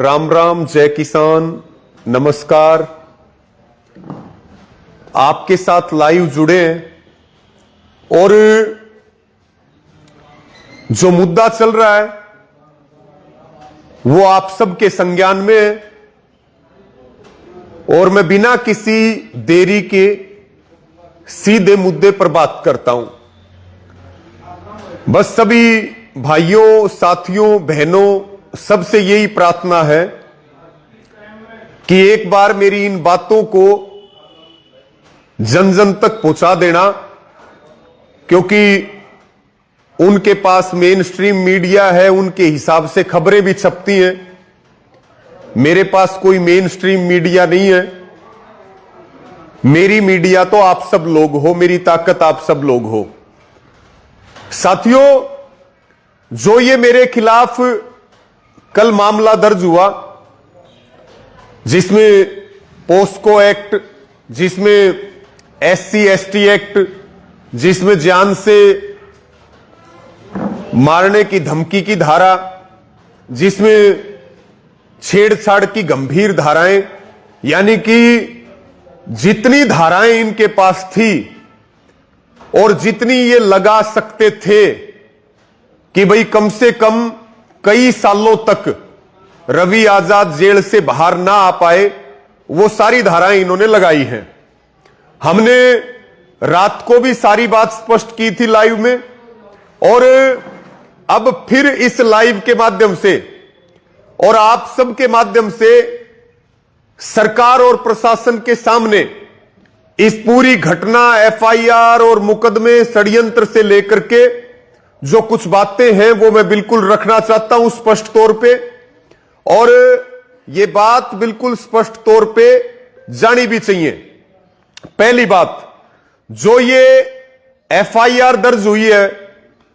राम राम, जय किसान, नमस्कार। आपके साथ लाइव जुड़े हैं और जो मुद्दा चल रहा है वो आप सबके संज्ञान में है और मैं बिना किसी देरी के सीधे मुद्दे पर बात करता हूं। बस सभी भाइयों, साथियों, बहनों, सबसे यही प्रार्थना है कि एक बार मेरी इन बातों को जन जन तक पहुंचा देना, क्योंकि उनके पास मेन स्ट्रीम मीडिया है, उनके हिसाब से खबरें भी छपती हैं। मेरे पास कोई मेन स्ट्रीम मीडिया नहीं है। मेरी मीडिया तो आप सब लोग हो, मेरी ताकत आप सब लोग हो। साथियों, जो ये मेरे खिलाफ कल मामला दर्ज हुआ, जिसमें पोस्को एक्ट, जिसमें SC ST एक्ट, जिसमें जान से मारने की धमकी की धारा, जिसमें छेड़छाड़ की गंभीर धाराएं, यानी कि जितनी धाराएं इनके पास थी और जितनी ये लगा सकते थे कि भाई कम से कम कई सालों तक रवि आजाद जेल से बाहर ना आ पाए, वो सारी धाराएं इन्होंने लगाई हैं। हमने रात को भी सारी बात स्पष्ट की थी लाइव में, और अब फिर इस लाइव के माध्यम से और आप सबके माध्यम से सरकार और प्रशासन के सामने इस पूरी घटना, FIR और मुकदमे, षड्यंत्र से लेकर के जो कुछ बातें हैं वो मैं बिल्कुल रखना चाहता हूं स्पष्ट तौर पे, और ये बात बिल्कुल स्पष्ट तौर पे जानी भी चाहिए। पहली बात, जो ये FIR दर्ज हुई है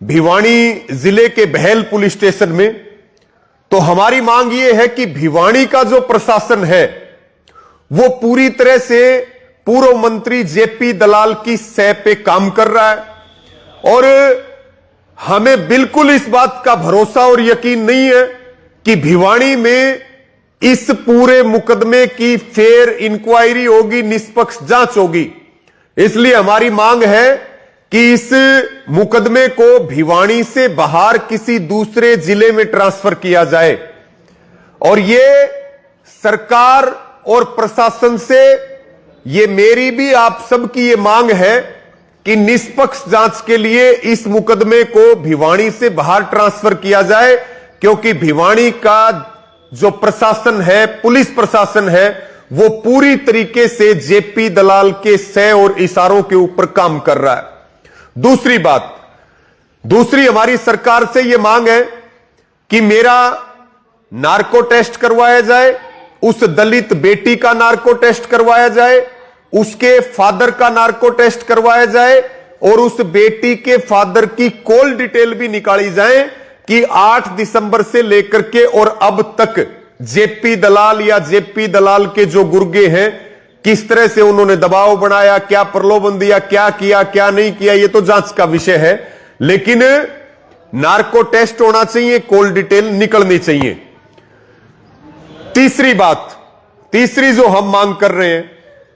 भिवानी जिले के बहल पुलिस स्टेशन में, तो हमारी मांग ये है कि भिवानी का जो प्रशासन है वो पूरी तरह से पूर्व मंत्री JP दलाल की सह पे काम कर रहा है, और हमें बिल्कुल इस बात का भरोसा और यकीन नहीं है कि भिवानी में इस पूरे मुकदमे की फेयर इंक्वायरी होगी, निष्पक्ष जांच होगी। इसलिए हमारी मांग है कि इस मुकदमे को भिवानी से बाहर किसी दूसरे जिले में ट्रांसफर किया जाए, और ये सरकार और प्रशासन से ये मेरी भी आप सबकी ये मांग है कि निष्पक्ष जांच के लिए इस मुकदमे को भिवानी से बाहर ट्रांसफर किया जाए, क्योंकि भिवानी का जो प्रशासन है, पुलिस प्रशासन है, वो पूरी तरीके से JP दलाल के सह और इशारों के ऊपर काम कर रहा है। दूसरी बात, दूसरी हमारी सरकार से यह मांग है कि मेरा नार्को टेस्ट करवाया जाए, उस दलित बेटी का नार्को टेस्ट करवाया जाए, उसके फादर का नार्को टेस्ट करवाया जाए, और उस बेटी के फादर की कॉल डिटेल भी निकाली जाए कि 8 दिसंबर से लेकर के और अब तक JP दलाल या JP दलाल के जो गुर्गे हैं, किस तरह से उन्होंने दबाव बनाया, क्या प्रलोभन दिया, क्या किया, क्या नहीं किया, ये तो जांच का विषय है। लेकिन नार्को टेस्ट होना चाहिए, कॉल डिटेल निकलनी चाहिए। तीसरी बात, तीसरी जो हम मांग कर रहे हैं,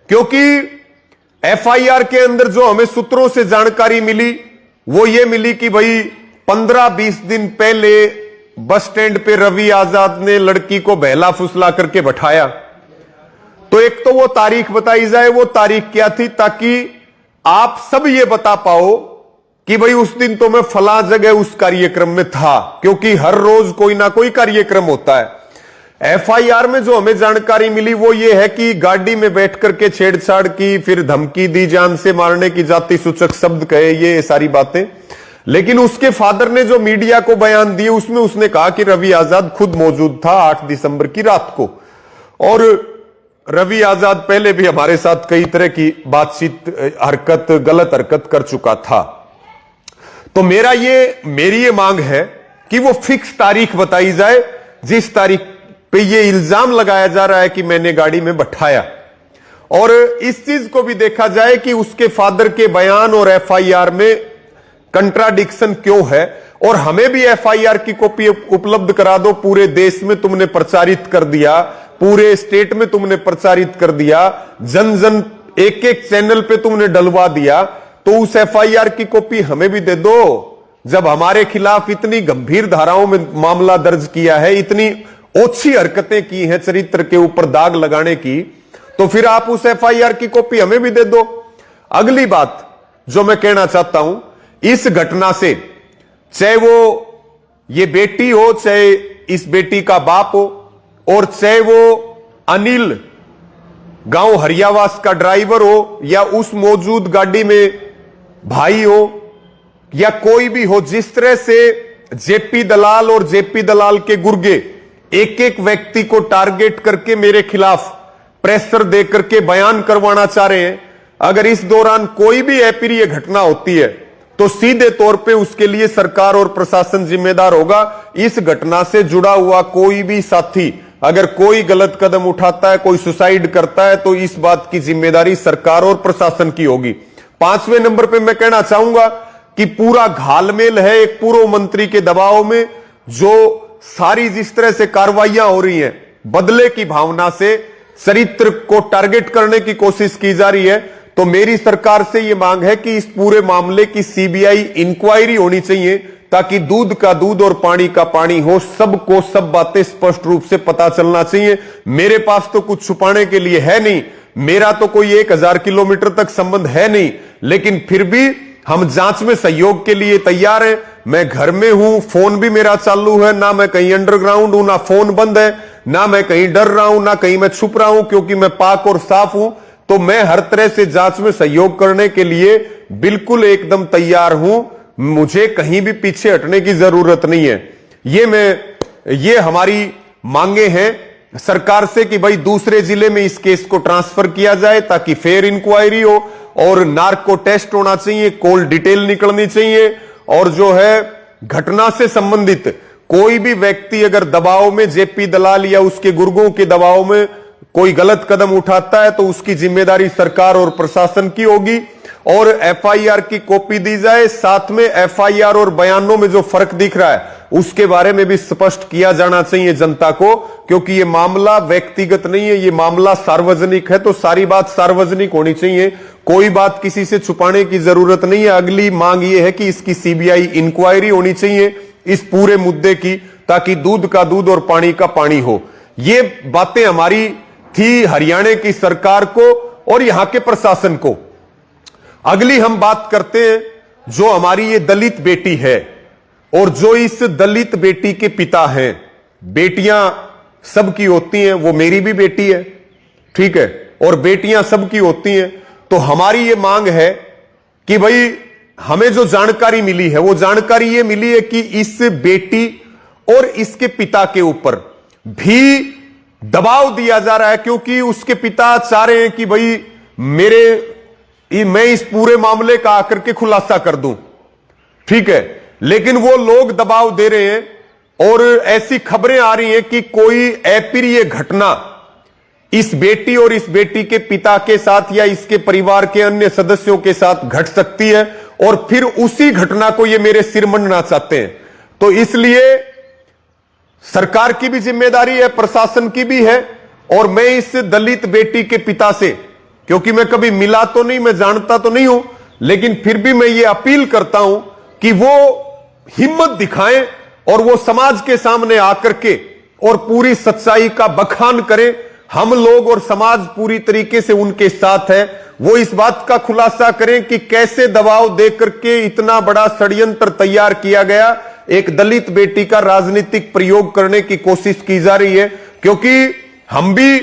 क्योंकि FIR के अंदर जो हमें सूत्रों से जानकारी मिली वो ये मिली कि भाई 15-20 दिन पहले बस स्टैंड पे रवि आजाद ने लड़की को बहला फुसला करके बैठाया। तो एक तो वो तारीख बताई जाए, वो तारीख क्या थी, ताकि आप सब ये बता पाओ कि भाई उस दिन तो मैं फला जगह उस कार्यक्रम में था, क्योंकि हर रोज कोई ना कोई कार्यक्रम होता है। FIR में जो हमें जानकारी मिली वो ये है कि गाड़ी में बैठ करके छेड़छाड़ की, फिर धमकी दी, जान से मारने की, जाति सूचक शब्द कहे, ये सारी बातें। लेकिन उसके फादर ने जो मीडिया को बयान दिए उसमें उसने कहा कि रवि आजाद खुद मौजूद था 8 दिसंबर की रात को, और रवि आजाद पहले भी हमारे साथ कई तरह की बातचीत, हरकत, गलत हरकत कर चुका था। तो मेरी ये मांग है कि वो फिक्स तारीख बताई जाए जिस तारीख पे ये इल्जाम लगाया जा रहा है कि मैंने गाड़ी में बैठाया, और इस चीज को भी देखा जाए कि उसके फादर के बयान और FIR में कंट्राडिक्शन क्यों है, और हमें भी एफआईआर की कॉपी उपलब्ध करा दो। पूरे देश में तुमने प्रचारित कर दिया, पूरे स्टेट में तुमने प्रचारित कर दिया, जन जन एक एक चैनल पे तुमने डलवा दिया, तो उस एफआईआर की कॉपी हमें भी दे दो। जब हमारे खिलाफ इतनी गंभीर धाराओं में मामला दर्ज किया है, इतनी ओछी हरकतें की हैं चरित्र के ऊपर दाग लगाने की, तो फिर आप उस एफआईआर की कॉपी हमें भी दे दो। अगली बात जो मैं कहना चाहता हूं, इस घटना से चाहे वो ये बेटी हो, चाहे इस बेटी का बाप हो, और चाहे वो अनिल गांव हरियावास का ड्राइवर हो, या उस मौजूद गाड़ी में भाई हो, या कोई भी हो, जिस तरह से जेपी दलाल और जेपी दलाल के गुर्गे एक एक व्यक्ति को टारगेट करके मेरे खिलाफ प्रेशर देकर के बयान करवाना चाह रहे हैं, अगर इस दौरान कोई भी अप्रिय घटना होती है तो सीधे तौर पे उसके लिए सरकार और प्रशासन जिम्मेदार होगा। इस घटना से जुड़ा हुआ कोई भी साथी अगर कोई गलत कदम उठाता है, कोई सुसाइड करता है, तो इस बात की जिम्मेदारी सरकार और प्रशासन की होगी। 5वें नंबर पे मैं कहना चाहूंगा कि पूरा घालमेल है एक पूर्व मंत्री के दबाव में, जो सारी जिस तरह से कार्रवाइयां हो रही हैं, बदले की भावना से चरित्र को टारगेट करने की कोशिश की जा रही है। तो मेरी सरकार से यह मांग है कि इस पूरे मामले की सीबीआई इंक्वायरी होनी चाहिए, ताकि दूध का दूध और पानी का पानी हो, सबको सब बातें स्पष्ट रूप से पता चलना चाहिए। मेरे पास तो कुछ छुपाने के लिए है नहीं, मेरा तो कोई 1000 किलोमीटर तक संबंध है नहीं, लेकिन फिर भी हम जांच में सहयोग के लिए तैयार हैं। मैं घर में हूं, फोन भी मेरा चालू है, ना मैं कहीं अंडरग्राउंड हूं, ना फोन बंद है, ना मैं कहीं डर रहा हूं, ना कहीं मैं छुप रहा हूं, क्योंकि मैं पाक और साफ हूं। तो मैं हर तरह से जांच में सहयोग करने के लिए बिल्कुल एकदम तैयार हूं, मुझे कहीं भी पीछे हटने की जरूरत नहीं है। ये हमारी मांगे हैं सरकार से कि भाई दूसरे जिले में इस केस को ट्रांसफर किया जाए, ताकि फेयर इंक्वायरी हो, और नार्को टेस्ट होना चाहिए, कॉल डिटेल निकलनी चाहिए, और जो है घटना से संबंधित कोई भी व्यक्ति अगर दबाव में, जेपी दलाल या उसके गुर्गों के दबाव में कोई गलत कदम उठाता है, तो उसकी जिम्मेदारी सरकार और प्रशासन की होगी, और एफआईआर की कॉपी दी जाए। साथ में एफआईआर और बयानों में जो फर्क दिख रहा है उसके बारे में भी स्पष्ट किया जाना चाहिए जनता को, क्योंकि ये मामला व्यक्तिगत नहीं है, ये मामला सार्वजनिक है, तो सारी बात सार्वजनिक होनी चाहिए, कोई बात किसी से छुपाने की जरूरत नहीं है। अगली मांग ये है कि इसकी सीबीआई इंक्वायरी होनी चाहिए इस पूरे मुद्दे की, ताकि दूध का दूध और पानी का पानी हो। ये बातें हमारी थी हरियाणा की सरकार को और यहां के प्रशासन को। अगली हम बात करते हैं जो हमारी ये दलित बेटी है, और जो इस दलित बेटी के पिता हैं। बेटियां सबकी होती हैं, वो मेरी भी बेटी है, ठीक है, और बेटियां सबकी होती हैं। तो हमारी ये मांग है कि भाई हमें जो जानकारी मिली है, वो जानकारी ये मिली है कि इस बेटी और इसके पिता के ऊपर भी दबाव दिया जा रहा है, क्योंकि उसके पिता चाह रहे हैं कि भाई मैं इस पूरे मामले का आकर के खुलासा कर दूं, ठीक है, लेकिन वो लोग दबाव दे रहे हैं, और ऐसी खबरें आ रही हैं कि कोई अप्रिय घटना इस बेटी और इस बेटी के पिता के साथ या इसके परिवार के अन्य सदस्यों के साथ घट सकती है, और फिर उसी घटना को ये मेरे सिर मंडना चाहते हैं। तो इसलिए सरकार की भी जिम्मेदारी है, प्रशासन की भी है, और मैं इस दलित बेटी के पिता से, क्योंकि मैं कभी मिला तो नहीं, मैं जानता तो नहीं हूं, लेकिन फिर भी मैं ये अपील करता हूं कि वो हिम्मत दिखाएं और वो समाज के सामने आकर के और पूरी सच्चाई का बखान करें। हम लोग और समाज पूरी तरीके से उनके साथ है। वो इस बात का खुलासा करें कि कैसे दबाव देकर के इतना बड़ा षड्यंत्र तैयार किया गया, एक दलित बेटी का राजनीतिक प्रयोग करने की कोशिश की जा रही है। क्योंकि हम भी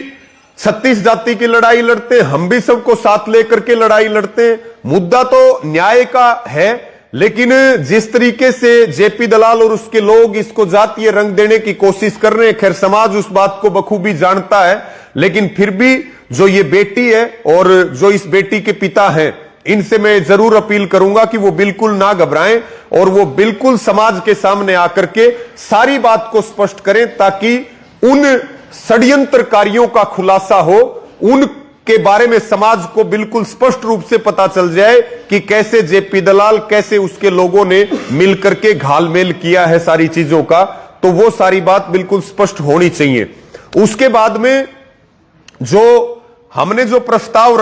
36 जाति की लड़ाई लड़ते हैं, हम भी सबको साथ लेकर के लड़ाई लड़ते हैं। मुद्दा तो न्याय का है, लेकिन जिस तरीके से जेपी दलाल और उसके लोग इसको जातीय रंग देने की कोशिश कर रहे हैं, खैर समाज उस बात को बखूबी जानता है, लेकिन फिर भी जो ये बेटी है और जो इस बेटी के पिता हैं, इनसे मैं जरूर अपील करूंगा कि वो बिल्कुल ना घबराएं और वो बिल्कुल समाज के सामने आकर के सारी बात को स्पष्ट करें, ताकि उन षड्यंत्रकारियों का खुलासा हो, उन के बारे में समाज को बिल्कुल स्पष्ट रूप से पता चल जाए कि कैसे जेपी दलाल, कैसे उसके लोगों ने मिलकर के घालमेल किया है सारी चीजों का, तो वो सारी बात बिल्कुल स्पष्ट होनी चाहिए। उसके बाद में हमने जो प्रस्ताव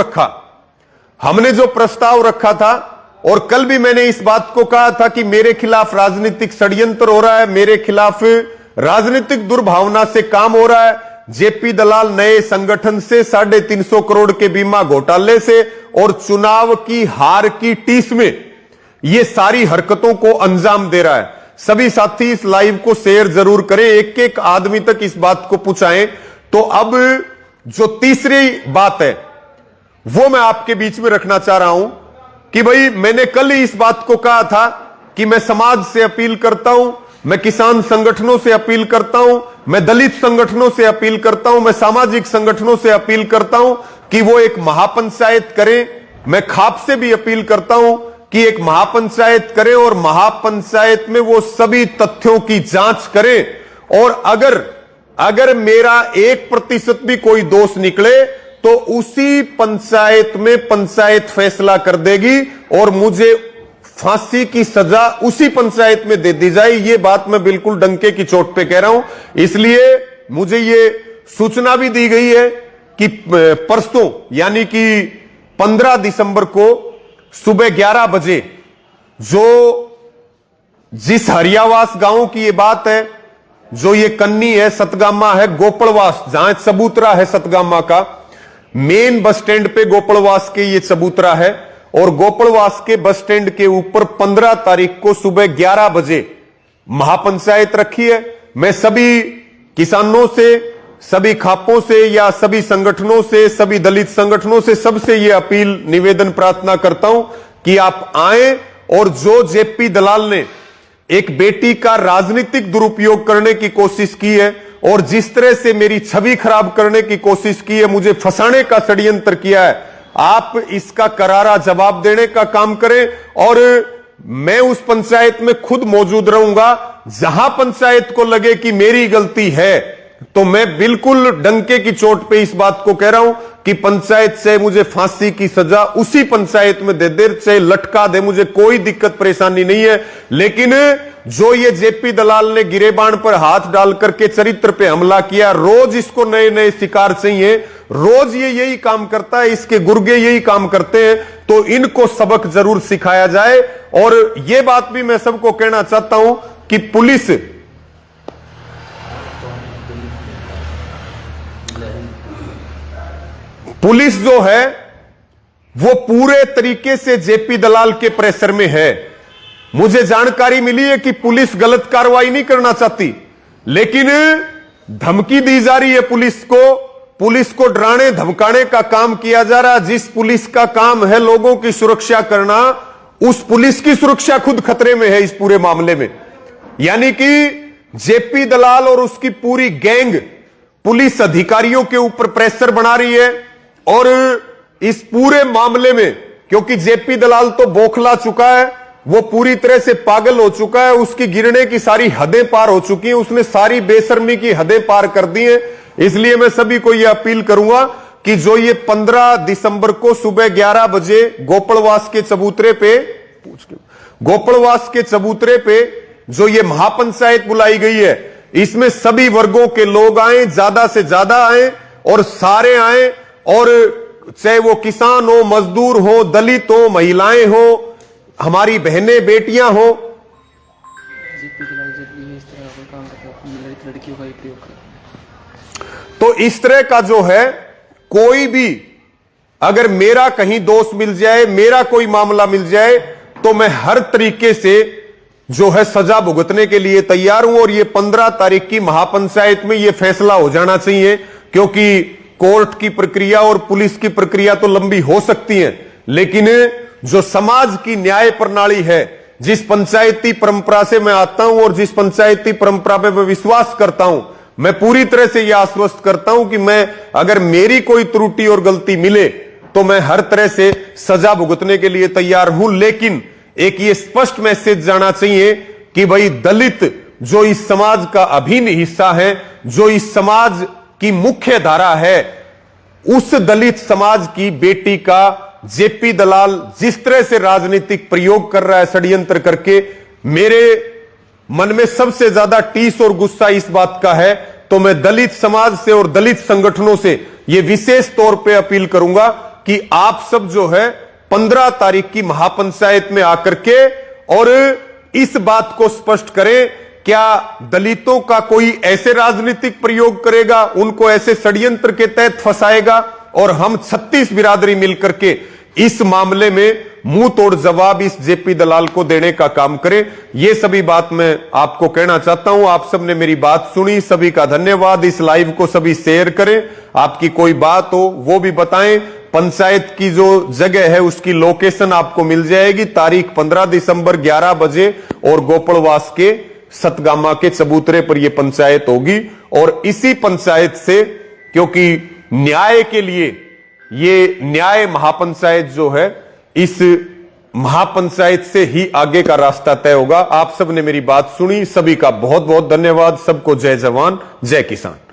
रखा था, और कल भी मैंने इस बात को कहा था कि मेरे खिलाफ राजनीतिक षड्यंत्र हो रहा है, मेरे खिलाफ राजनीतिक दुर्भावना से काम हो रहा है। जेपी दलाल नए संगठन से 350 करोड़ के बीमा घोटाले से और चुनाव की हार की टीस में ये सारी हरकतों को अंजाम दे रहा है। सभी साथी इस लाइव को शेयर जरूर करें, एक एक आदमी तक इस बात को पहुंचाएं। तो अब जो तीसरी बात है वो मैं आपके बीच में रखना चाह रहा हूं कि भाई, मैंने कल ही इस बात को कहा था कि मैं समाज से अपील करता हूं, मैं किसान संगठनों से अपील करता हूं, मैं दलित संगठनों से अपील करता हूं, मैं सामाजिक संगठनों से अपील करता हूं कि वो एक महापंचायत करें। मैं खाप से भी अपील करता हूं कि एक महापंचायत करें और महापंचायत में वो सभी तथ्यों की जांच करें, और अगर मेरा 1% भी कोई दोष निकले तो उसी पंचायत में पंचायत फैसला कर देगी और मुझे फांसी की सजा उसी पंचायत में दे दी जाए। ये बात मैं बिल्कुल डंके की चोट पे कह रहा हूं। इसलिए मुझे ये सूचना भी दी गई है कि परसों यानी कि 15 दिसंबर को सुबह 11 बजे जिस हरियावास गांव की ये बात है, जो ये कन्नी है, सतगामा है, गोपड़वास, जहां चबूतरा है सतगामा का, मेन बस स्टैंड पे गोपड़वास के ये चबूतरा है, और गोपड़वास के बस स्टैंड के ऊपर 15 तारीख को सुबह 11 बजे महापंचायत रखी है। मैं सभी किसानों से, सभी खापों से या सभी संगठनों से, सभी दलित संगठनों से, सबसे ये अपील, निवेदन, प्रार्थना करता हूं कि आप आए, और जो जेपी दलाल ने एक बेटी का राजनीतिक दुरुपयोग करने की कोशिश की है और जिस तरह से मेरी छवि खराब करने की कोशिश की है, मुझे फंसाने का षड्यंत्र किया है, आप इसका करारा जवाब देने का काम करें। और मैं उस पंचायत में खुद मौजूद रहूंगा। जहां पंचायत को लगे कि मेरी गलती है, तो मैं बिल्कुल डंके की चोट पे इस बात को कह रहा हूं कि पंचायत से मुझे फांसी की सजा उसी पंचायत में दे, चाहे लटका दे, मुझे कोई दिक्कत परेशानी नहीं है। लेकिन जो ये जेपी दलाल ने गिरेबान पर हाथ डाल करके चरित्र पे हमला किया, रोज इसको नए नए शिकार चाहिए, रोज ये यही काम करता है, इसके गुर्गे यही काम करते हैं, तो इनको सबक जरूर सिखाया जाए। और ये बात भी मैं सबको कहना चाहता हूं कि पुलिस जो है वो पूरे तरीके से जेपी दलाल के प्रेशर में है। मुझे जानकारी मिली है कि पुलिस गलत कार्रवाई नहीं करना चाहती, लेकिन धमकी दी जा रही है पुलिस को डराने धमकाने का काम किया जा रहा है। जिस पुलिस का काम है लोगों की सुरक्षा करना, उस पुलिस की सुरक्षा खुद खतरे में है इस पूरे मामले में। यानी कि जेपी दलाल और उसकी पूरी गैंग पुलिस अधिकारियों के ऊपर प्रेशर बना रही है, और इस पूरे मामले में, क्योंकि जेपी दलाल तो बौखला चुका है, वो पूरी तरह से पागल हो चुका है, उसकी गिरने की सारी हदें पार हो चुकी हैं, उसने सारी बेशर्मी की हदें पार कर दी हैं। इसलिए मैं सभी को यह अपील करूंगा कि जो ये 15 दिसंबर को सुबह 11 बजे गोपड़वास के चबूतरे पे जो ये महापंचायत बुलाई गई है, इसमें सभी वर्गों के लोग आए, ज्यादा से ज्यादा आए और सारे आए, और चाहे वो किसान हो, मजदूर हो, दलित हो, महिलाएं हो, हमारी बहनें, बेटियां हो। तो इस तरह का जो है, कोई भी अगर मेरा कहीं दोष मिल जाए, मेरा कोई मामला मिल जाए, तो मैं हर तरीके से जो है सजा भुगतने के लिए तैयार हूं। और ये 15 तारीख की महापंचायत में ये फैसला हो जाना चाहिए, क्योंकि कोर्ट की प्रक्रिया और पुलिस की प्रक्रिया तो लंबी हो सकती है, लेकिन जो समाज की न्याय प्रणाली है, जिस पंचायती परंपरा से मैं आता हूं और जिस पंचायती परंपरा पे मैं विश्वास करता हूं, मैं पूरी तरह से यह आश्वस्त करता हूं कि मैं, अगर मेरी कोई त्रुटि और गलती मिले, तो मैं हर तरह से सजा भुगतने के लिए तैयार हूं। लेकिन एक ये स्पष्ट मैसेज जाना चाहिए कि भाई, दलित जो इस समाज का अभिन्न हिस्सा है, जो इस समाज की मुख्य धारा है, उस दलित समाज की बेटी का जेपी दलाल जिस तरह से राजनीतिक प्रयोग कर रहा है षड्यंत्र करके, मेरे मन में सबसे ज्यादा टीस और गुस्सा इस बात का है। तो मैं दलित समाज से और दलित संगठनों से यह विशेष तौर पे अपील करूंगा कि आप सब जो है 15 तारीख की महापंचायत में आकर के और इस बात को स्पष्ट करें, क्या दलितों का कोई ऐसे राजनीतिक प्रयोग करेगा, उनको ऐसे षड्यंत्र के तहत फंसाएगा, और हम 36 बिरादरी मिलकर के इस मामले में मुंह तोड़ जवाब इस जेपी दलाल को देने का काम करें। यह सभी बात मैं आपको कहना चाहता हूं। आप सबने मेरी बात सुनी, सभी का धन्यवाद। इस लाइव को सभी शेयर करें, आपकी कोई बात हो वो भी बताएं। पंचायत की जो जगह है उसकी लोकेशन आपको मिल जाएगी। तारीख 15 दिसंबर 11 बजे और गोपड़वास के सतगामा के चबूतरे पर यह पंचायत होगी। और इसी पंचायत से, क्योंकि न्याय के लिए ये न्याय महापंचायत जो है, इस महापंचायत से ही आगे का रास्ता तय होगा। आप सब ने मेरी बात सुनी, सभी का बहुत बहुत धन्यवाद। सबको जय जवान जय किसान।